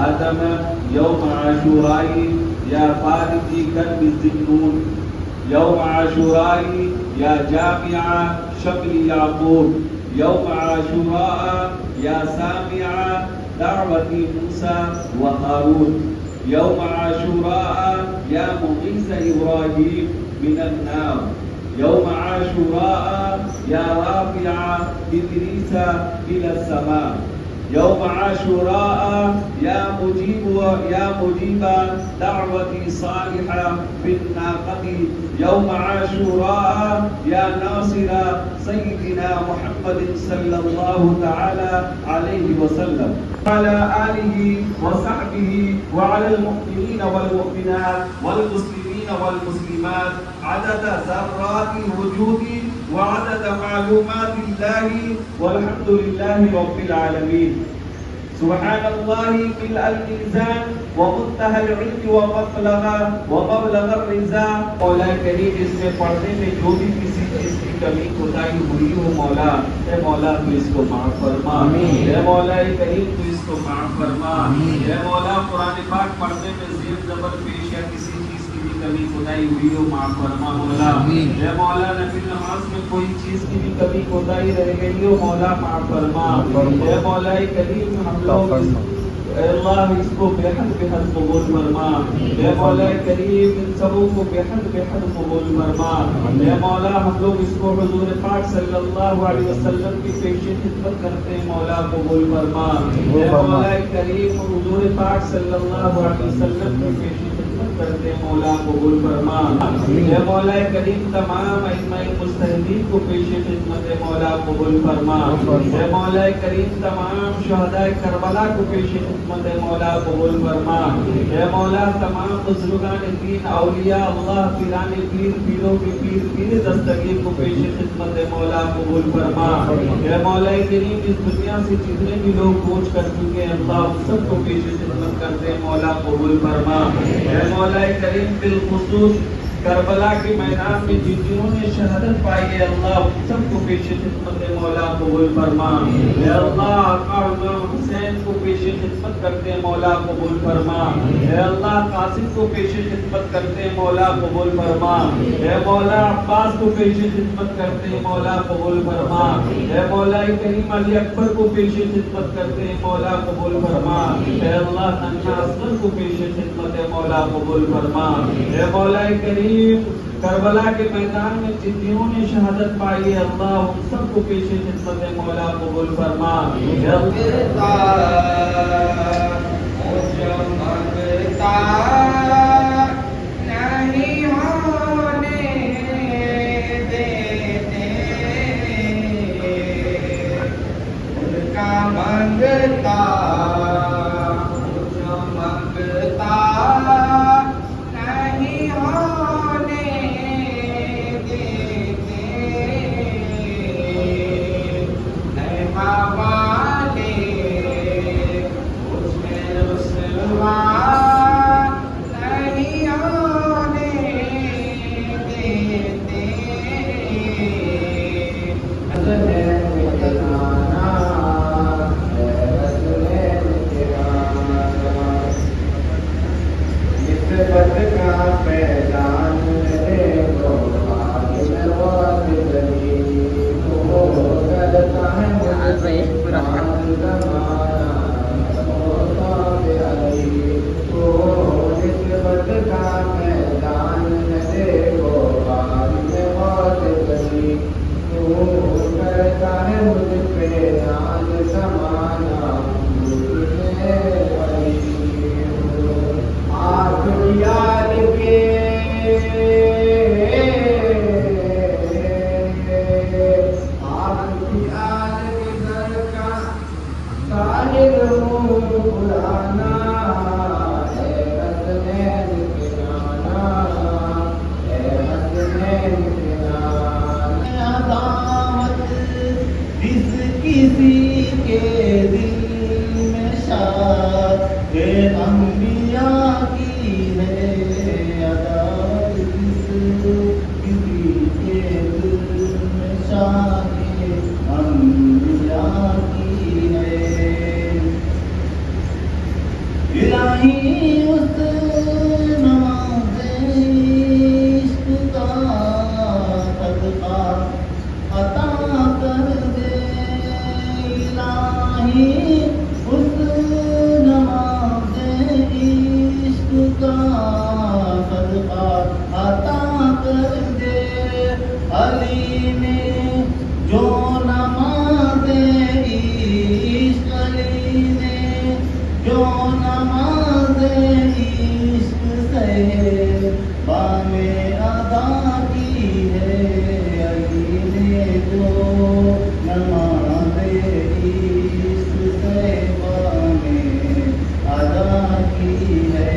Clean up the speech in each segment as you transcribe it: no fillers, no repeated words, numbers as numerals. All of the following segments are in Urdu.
آدم یوم عاشورائی یا فارقی کرب الزنون یوم عاشورائی یا جامع شمل یعقوب یوم عاشوراء یا سامع دعوت موسیٰ و ہارون یوم عاشوراء یا مغیث ابراہیم من النار یوم عاشوراء یا رافع ادریس الى السماء یوم عاشوراء یا مجیب دعوت صالحہ بالناقۃ یوم عاشوراء یا ناصر سیدنا محمد صلی اللہ تعالی علیہ وسلم وعلى آلہ وصحبہ وعلى المؤمنین والمؤمنات والمسلمین والمسلمات عدد ذرات الوجود وعدد معلومات اللہ والحمد للہ رب العالمین سبحان اللہ ملء الميزان ومنتهى العلم ومبلغ الرضا مولا کریم اس میں پڑھنے میں جو بھی کسی چیز کی کمی کوتاہی ہوئی ہو مولا اے مولا تو اس کو معاف فرما اے مولا کریم تو اس کو معاف فرما اے مولا قرآن پاک پڑھنے میں زیر زبر پیش یا کسی چیز کی بھی کمی کوتاہی ہوئی ہو معاف فرما مولا اے مولا نفل نماز میں کوئی چیز کی بھی کمی کوتاہی رہ گئی ہو مولا معاف فرما اے مولا کریم ہم لوگ اے اللہ اس کو بے حد قبول فرما اے مولا کریم ان سبوں کو بے حد قبول فرما اے مولا ہم لوگ اس کو حضور پاک صلی اللہ علیہ وسلم کی پیش خدمت کرتے ہیں مولا قبول فرما اے مولا کریم حضور پاک صلی اللہ علیہ وسلم کی پیش کرتے ہیں مولا قبول فرما اے مولا کریم تمام ائمہ مجتہدین کو پیش خدمت مولا قبول فرما اے مولا کریم تمام شہداء کربلا کو پیش خدمت مولا قبول فرما اے مولا تمام بزرگان دین اولیاء اللہ پیران پیر پیروں کے پیر دستگیر کو پیش خدمت مولا قبول فرما اے مولا کریم اس دنیا سے جتنے بھی لوگ کوچ کر چکے ہیں اللہ سب کو پیش خدمت کرتے ہیں مولا قبول فرما اے مولا کریم بالخصوص کربلا کے میدان میں جنہوں نے شہادت پائی ہے اللہ سب کو پیش خدمت مولا قبول فرما اے اللہ آقا امام حسین کو پیش خدمت کرتے ہیں مولا قبول فرما اے اللہ قاسم کو پیش خدمت کرتے ہیں مولا قبول فرما اے مولا عباس کو پیش خدمت کرتے ہیں مولا قبول فرما اے مولا کریم علی اکبر کو پیش خدمت کرتے ہیں مولا قبول فرما اے اللہ ننھا اصغر کو پیش خدمت مولا قبول فرما اے مولا کریم کربلا کے میدان میں جنہوں نے شہادت پائی ہے اللہ ان سب کو پیش خدمت مولا قبول فرما اے نہیں ہونے دیتے ان کا منگتا کسی کے دل میں شاد انبیاء کی ہے عدالت، کسی کے دل میں شاد انبیاء کی ہے۔ صدقہ عطا کر دے. علی نے جو نماز عشق، علی نے جو نماز عشق سے بام ادا کی ہے. علی نے جو نماز عشق سے بام ادا کی ہے.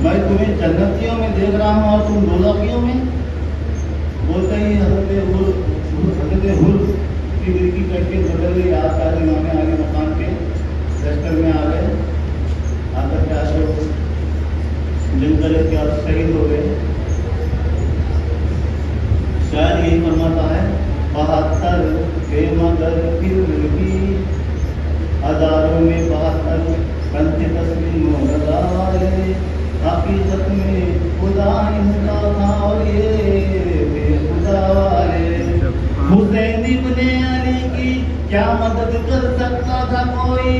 میں تمہیں جنتیوں میں دیکھ رہا ہوں اور تم دوزخیوں میں. بولتے ہی حضرت حر کی دل کی کٹی بدل گئی. آپ کا امام عالی مقام کے لشکر میں آ گئے. آ کر کے اشوک جنگ کرے کے آپ شہید ہو گئے. شاید یہی فرماتا ہے 72 کے مگر پھر بھی ہزاروں میں 72 کنتے تسلیم و رضا والے. حقیقت میں خدا ان کا تھا اور یہ بے خدا والے. حسین ابن علی کی کیا مدد کر سکتا تھا کوئی؟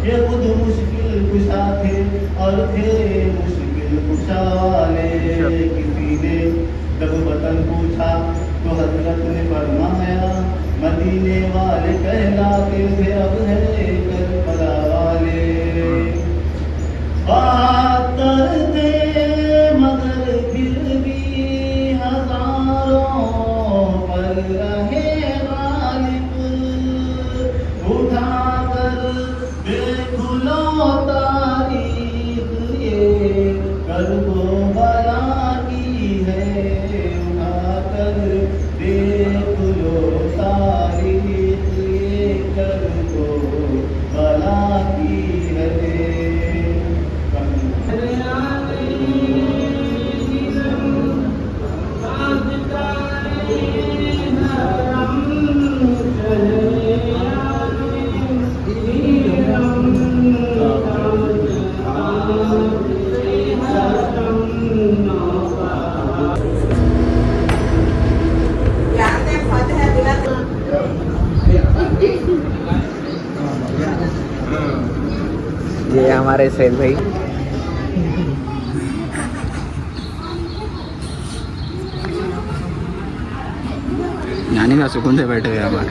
یہ خود مشکل کشا تھے اور تھے مشکل کشا والے. کسی نے جب وطن پوچھا تو حضرت نے فرمایا مدینے والے کہلاتے تھے اب ہے کربلا والے. بات کرتے مگر پھر بھی ہزاروں پر رہے غالب. اٹھا کر دیکھ لو تاریخ یہ کربلا کی ہے. اٹھا کر دیکھ لو تاریخ یہ کربلا کی ہے. یہ ہمارے سید بھائی یعنی کا سکون سے بیٹھے ہوئے ہمارے.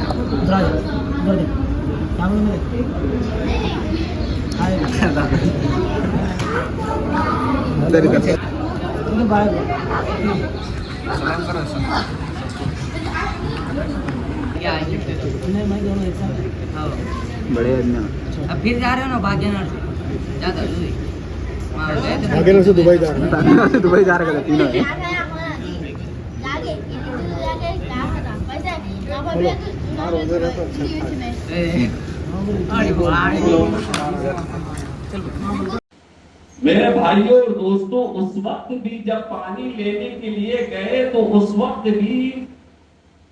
بڑے اب پھر جا رہے ہو نا باغے نگر سے دبئی جا رہے ہیں. دبئی جا رہے تینوں. میرے بھائیوں اور دوستوں، اس وقت بھی جب پانی لینے کے لیے گئے تو اس وقت بھی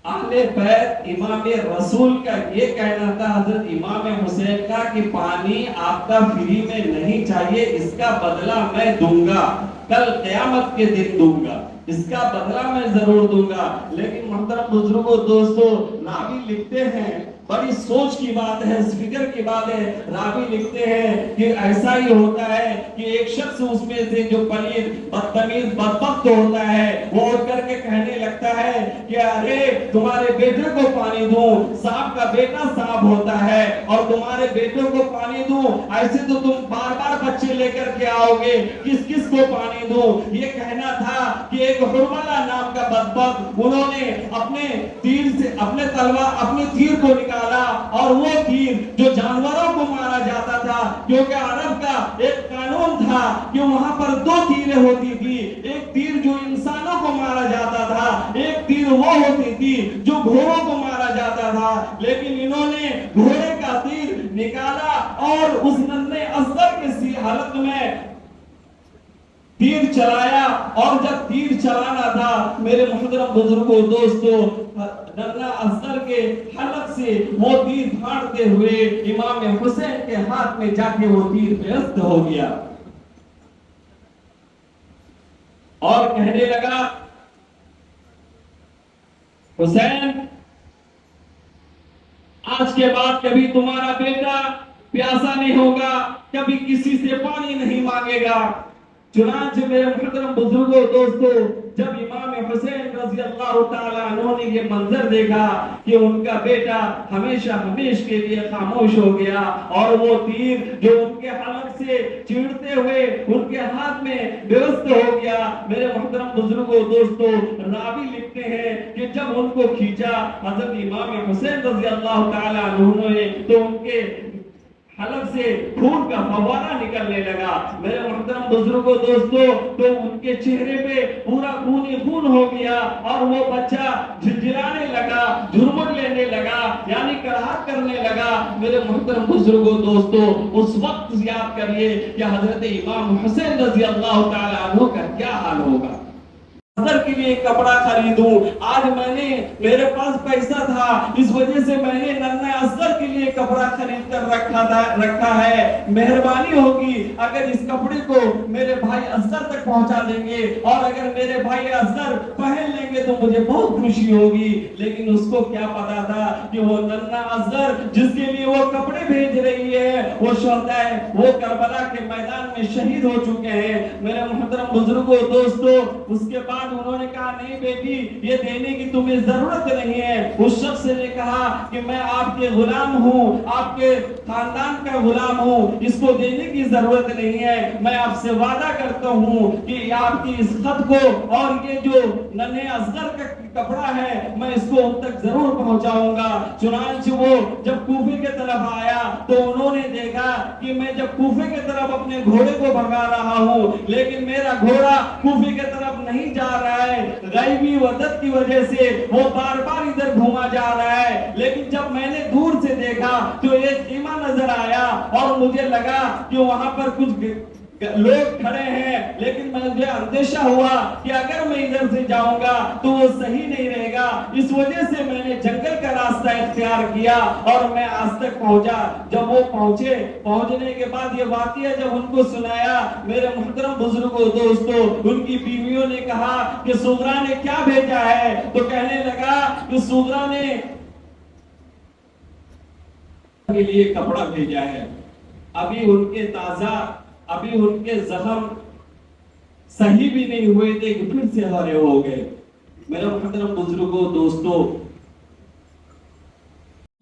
اہل بیت امام رسول کا یہ کہنا تھا، حضرت امام حسین کا، کہ پانی آپ کا فری میں نہیں چاہیے، اس کا بدلہ میں دوں گا، کل قیامت کے دن دوں گا، اس کا بدلہ میں ضرور دوں گا. لیکن محترم بزرگوں دوستوں، راوی لکھتے ہیں، بڑی سوچ کی بات ہے، فکر کی بات ہے. راوی لکھتے ہیں کہ ایسا ہی ہوتا ہے کہ ایک شخص اس میں سے جو پلید بدتمیز بدبخت ہوتا ہے وہ اٹھ کر کے کہنے لگتا ہے کہ ارے تمہارے بیٹے کو پانی دوں، صاحب کا بیٹا صاحب ہوتا ہے، اور تمہارے بیٹوں کو پانی دوں، ایسے تو تم بار بار بچے لے کر کے آؤ گے، کس کس کو پانی دوں. یہ کہنا تھا کہ ایک حرملہ نام کا بدبخت، انہوں نے اپنے تیر سے اپنے تلوار اپنی تیر کو نکالا، اور وہ تیر جو جانوروں کو مارا جاتا تھا، کیونکہ عرب کا ایک قانون تھا کہ وہاں پر 2 تیریں ہوتی تھی، ایک تیر جو انسانوں کو مارا جاتا تھا، ایک تیر وہ ہوتی تھی جو گھوڑوں کو مارا جاتا تھا. لیکن انہوں نے گھوڑے کا تیر نکالا اور اس ننھے اصغر کی حالت میں تیر چلایا، اور جب تیر چلانا تھا میرے محترم بزرگوں دوستوں، ننھا اصغر کے حلق سے وہ تیر پھاڑتے ہوئے امام حسین کے ہاتھ میں جا کے وہ تیر پیوست ہو گیا، اور کہنے لگا حسین آج کے بعد کبھی تمہارا بیٹا پیاسا نہیں ہوگا، کبھی کسی سے پانی نہیں مانگے گا۔ چنانچہ میرے محترم بزرگوں دوستو، جب امام حسین رضی اللہ تعالیٰ عنہ نے یہ منظر دیکھا کہ ان کا بیٹا ہمیشہ ہمیش کے لیے خاموش ہو گیا اور وہ تیر جو ان کے حلق سے چیرتے ہوئے ان کے ہاتھ میں بےوست ہو گیا، میرے محترم بزرگوں دوستو، راوی لکھتے ہیں کہ جب ان کو کھینچا حضرت امام حسین رضی اللہ تعالیٰ عنہ نے تو ان کے حلق سے خون کا فوارہ نکلنے لگا۔ میرے محترم بزرگوں دوستو، تو ان کے چہرے پہ پورا خون ہی خون ہو گیا اور وہ بچہ جھنجھلانے لگا، جھرمٹ لینے لگا، یعنی کڑاہٹ کرنے لگا۔ میرے محترم بزرگوں دوستو، اس وقت یاد کریے کہ حضرت امام حسین رضی اللہ تعالی عنہ کا کیا حال ہوگا۔ اصغر کے لیے کپڑا خریدوں، آج میں نے میرے پاس پیسہ تھا، اس وجہ سے میں نے ننھے اصغر کے لیے کپڑا خرید کر رکھا ہے، مہربانی ہوگی اگر اس کپڑے کو میرے بھائی اصغر تک پہنچا دیں گے اور اگر میرے بھائی اصغر پہن لیں گے تو مجھے بہت خوشی ہوگی۔ لیکن اس کو کیا پتا تھا کہ وہ ننھا اصغر جس کے لیے وہ کپڑے بھیج رہی ہے وہ شہداء وہ کربلا کے میدان میں شہید ہو چکے ہیں۔ میرے محترم بزرگوں دوستو، اس کے بعد انہوں نے کہا نہیں بیٹی، یہ دینے کی تمہیں ضرورت نہیں ہے۔ اس شخص نے کہا کہ میں آپ کے غلام ہوں، آپ کے خاندان کا غلام ہوں، اس کو دینے کی ضرورت نہیں ہے، میں آپ سے وعدہ کرتا ہوں کہ آپ کی اس خط کو اور یہ جو ننھے اصغر کا کپڑا ہے میں اس کو ان تک ضرور پہنچاؤں گا۔ چنانچہ وہ جب کوفے کی طرف آیا تو انہوں نے دیکھا کہ میں جب کوفے کی طرف اپنے گھوڑے کو بھگا رہا ہوں لیکن میرا گھوڑا کوفے کی طرف نہیں جا رہا ہے، غیبی وجد کی وجہ سے وہ بار بار ادھر گھوما جا رہا ہے۔ لیکن جب میں نے دور سے دیکھا تو ایک خیمہ نظر آیا اور مجھے لگا کہ وہاں پر کچھ لوگ کھڑے ہیں، لیکن مجھے اندیشہ ہوا کہ اگر میں ادھر سے جاؤں گا تو وہ صحیح نہیں رہے گا، اس وجہ سے میں نے جنگل کا راستہ اختیار کیا اور میں آج تک پہنچا۔ جب وہ پہنچنے کے بعد یہ واقعہ جب ان کو سنایا، میرے محترم بزرگوں دوستو، ان کی بیویوں نے کہا کہ سغرا نے کیا بھیجا ہے؟ تو کہنے لگا کہ سغرا نے کے لیے کپڑا بھیجا ہے، ابھی ان کے زخم صحیح بھی نہیں ہوئے تھے کہ پھر سے ہرے ہو گئے۔ میرے محترم بزرگوں دوستو،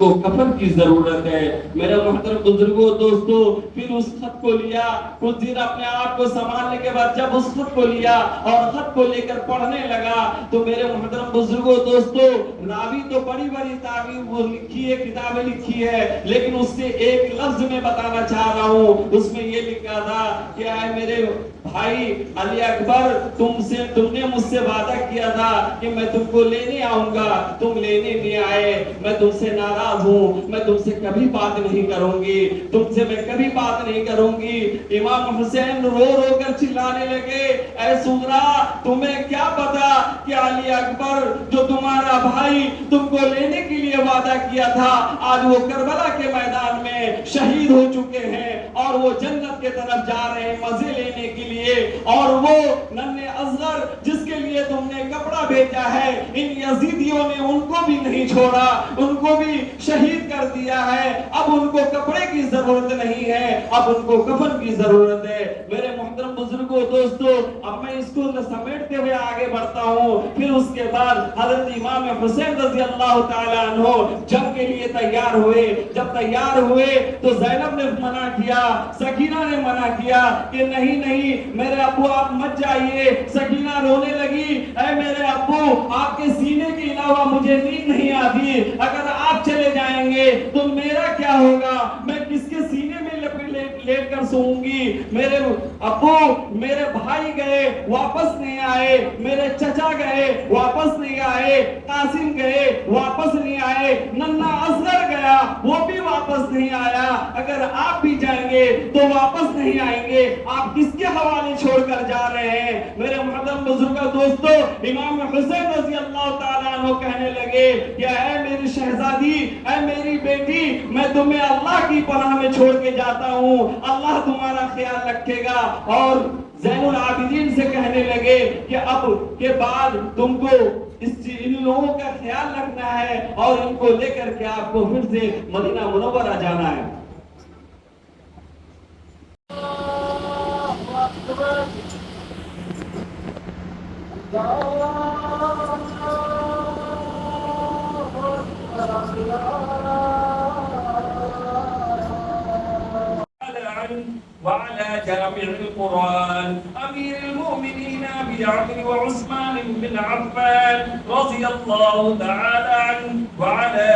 کو کفن کی ضرورت ہے۔ میرے محترم بزرگوں دوستو، پھر اس خط کو لیا، کچھ دن اپنے آپ کو سنبھالنے کے بعد جب اس خط کو لیا اور خط کو لے کر پڑھنے لگا تو میرے محترم بزرگوں دوستو، راوی تو بڑی بڑی تعبیر وہ لکھی ہے، کتابیں لکھی ہے، لیکن اس سے ایک لفظ میں بتانا چاہ رہا ہوں۔ اس میں یہ لکھا تھا کہ اے میرے بھائی علی اکبر، تم نے مجھ سے وعدہ کیا تھا کہ میں تم کو لینے آؤں گا، تم لینے نہیں آئے، میں تم سے ناراض ہوں، میں تم سے کبھی بات نہیں کروں گی، تم سے میں کبھی بات نہیں کروں گی۔ امام حسین رو رو کر چلانے لگے، اے سغرا تمہیں کیا پتا کہ علی اکبر جو تمہارا بھائی تم کو لینے کے لیے وعدہ کیا تھا آج وہ کربلا کے میدان میں شہید ہو چکے ہیں اور وہ جنت کے طرف جا رہے ہیں مزے لینے کے لیے، اور وہ ننھے اصغر جس کے لیے تم نے کپڑا بھیجا ہے ان یزیدیوں نے ان کو بھی نہیں چھوڑا، ان کو بھی شہید کر دیا ہے۔ اب ان کو کپڑے کی ضرورت نہیں ہے، اب ان کو کفن کی ضرورت ہے۔ میرے محترم بزرگوں دوستو، اب میں اس کو سمیٹتے ہوئے آگے بڑھتا ہوں۔ پھر اس کے بعد حضرت امام حسین رضی اللہ تعالی عنہ جنگ کے لیے تیار ہوئے۔ جب تیار ہوئے تو زینب نے منع کیا، سکینہ نے منع کیا کہ نہیں نہیں میرے ابو آپ مت جائیے۔ سکینہ رونے لگی، اے میرے ابو آپ کے سینے کے علاوہ مجھے نیند نہیں آتی، اگر آپ چلے جائیں گے تو میرا کیا ہوگا، میں کس کے سینے میں لیٹ کر سوؤں گی۔ میرے ابو میرے بھائی گئے واپس نہیں آئے، میرے چچا گئے واپس نہیں آئے، قاسم گئے واپس نہیں آئے، ننھا اصغر گیا وہ بھی واپس نہیں آیا، اگر آپ بھی جائیں گے تو واپس نہیں آئیں گے، آپ کس کے حوالے چھوڑ کر جا رہے ہیں۔ میرے محترم بزرگوں دوستو، امام حسین رضی اللہ تعالیٰ عنہ کہنے لگے کہ اے میری شہزادی، اے میری بیٹی، میں تمہیں اللہ کی پناہ میں چھوڑ کے جاتا ہوں، اللہ تمہارا خیال رکھے گا۔ اور زین العابدین سے کہنے لگے کہ اب کے بعد تم کو ان لوگوں کا خیال رکھنا ہے اور ان کو لے کر کے آپ کو پھر سے مدینہ منورہ جانا ہے۔ وعلى جامع القرآن أمير المؤمنين أبي عمرو وعثمان بن عفان رضي الله تعالى عنه، وعلى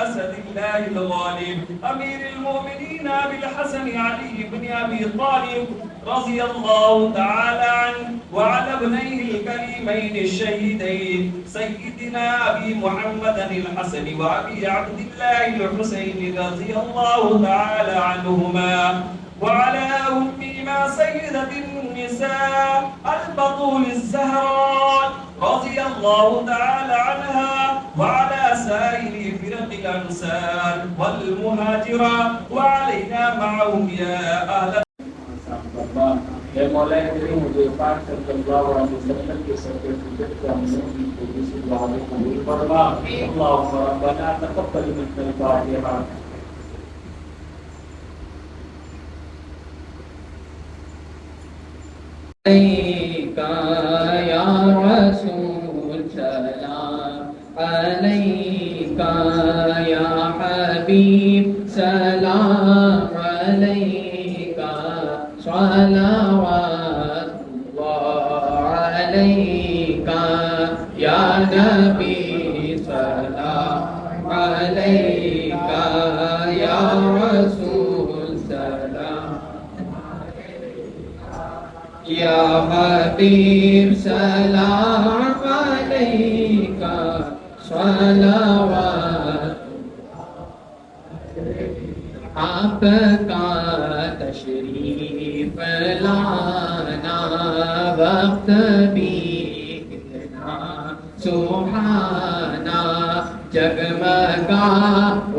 أسد الله الغالب أمير المؤمنين أبي الحسن علي بن أبي طالب رضي الله تعالى عنه، وعلى ابنيه الكريمين الشهيدين سيدنا أبي محمد الحسن وأبي عبد الله الحسين رضي الله تعالى عنهما، وعلى أمهما سيدة النساء البطول الزهراء رضي الله تعالى عنها، وعلى سائر فرق الأنصار والمهاجرة، وعلينا معهم يا أهل اے مولا کریم حضور پاک صلی اللہ علیہ وسلم کے سرٹیفکیٹ کو ہم سب کی خوبی سے دعا میں قبول فرما. اللهم ربنا تقبل منا الفاتحہ. عليك يا رسول سلام عليك يا حبيب سلام عليك صلوات الله عليك يا نبي سلام عليك يا رسول سلام يا حبيب سلام عليك صلوات آپ کا تشریف لانا وقت بھی کتنا سبحانا جگمگا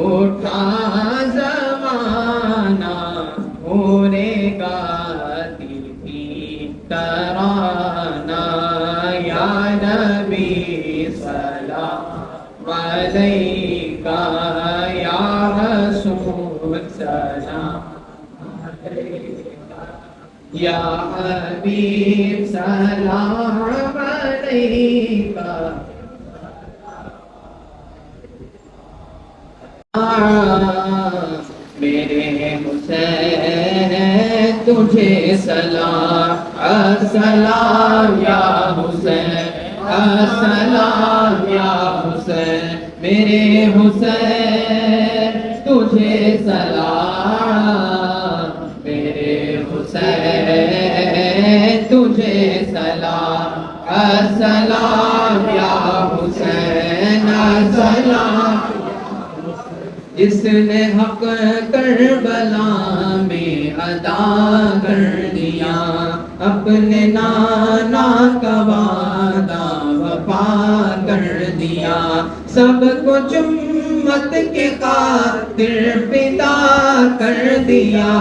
اٹھا زمانہ پورے گاتی تھی ترانہ یا نبی سلام علیکہ یا رسول سلام یا حبیب سلام علیکہ میرے حسین تجھے سلام السلام یا حسین السلام یا حسین میرے حسین تجھے سلام میرے حسین تجھے سلام السلام یا حسین السلام جس نے حق کربلا میں ادا کر دیا اپنے نانا کا وعدہ وفا کر دیا سب کو جمت کے خاطر فدا کر دیا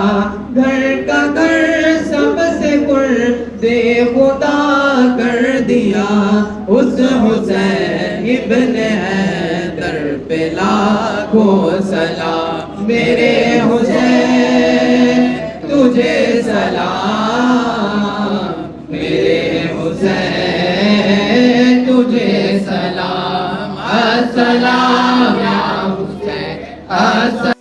گھر کا گھر سب سے قرب خدا کر دیا اس حسین ابن حیدر پہ لاکھوں سلام میرے حسین تجھے سلام میرے حسین تجھے سلام السلام یا حسین السلام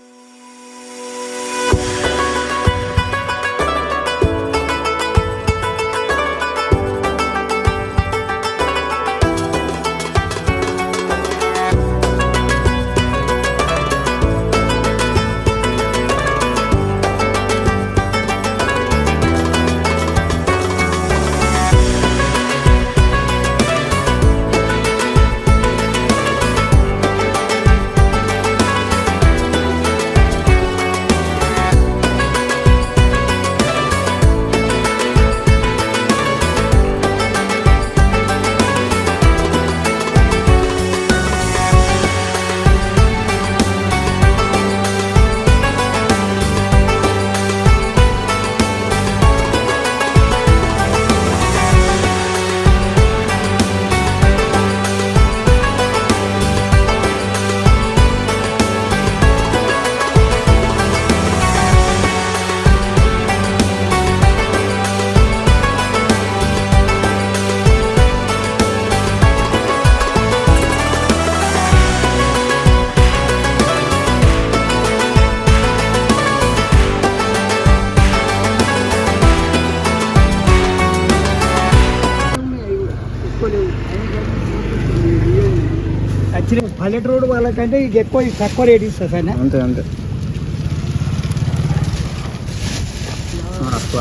యాక్చువల్లీ పల్లెటూరు రోడ్ వాళ్ళకంటే ఇక ఎక్కువ తక్కువ రేట్ ఇస్తారు సార్ అంతే అంతే ఎక్కువ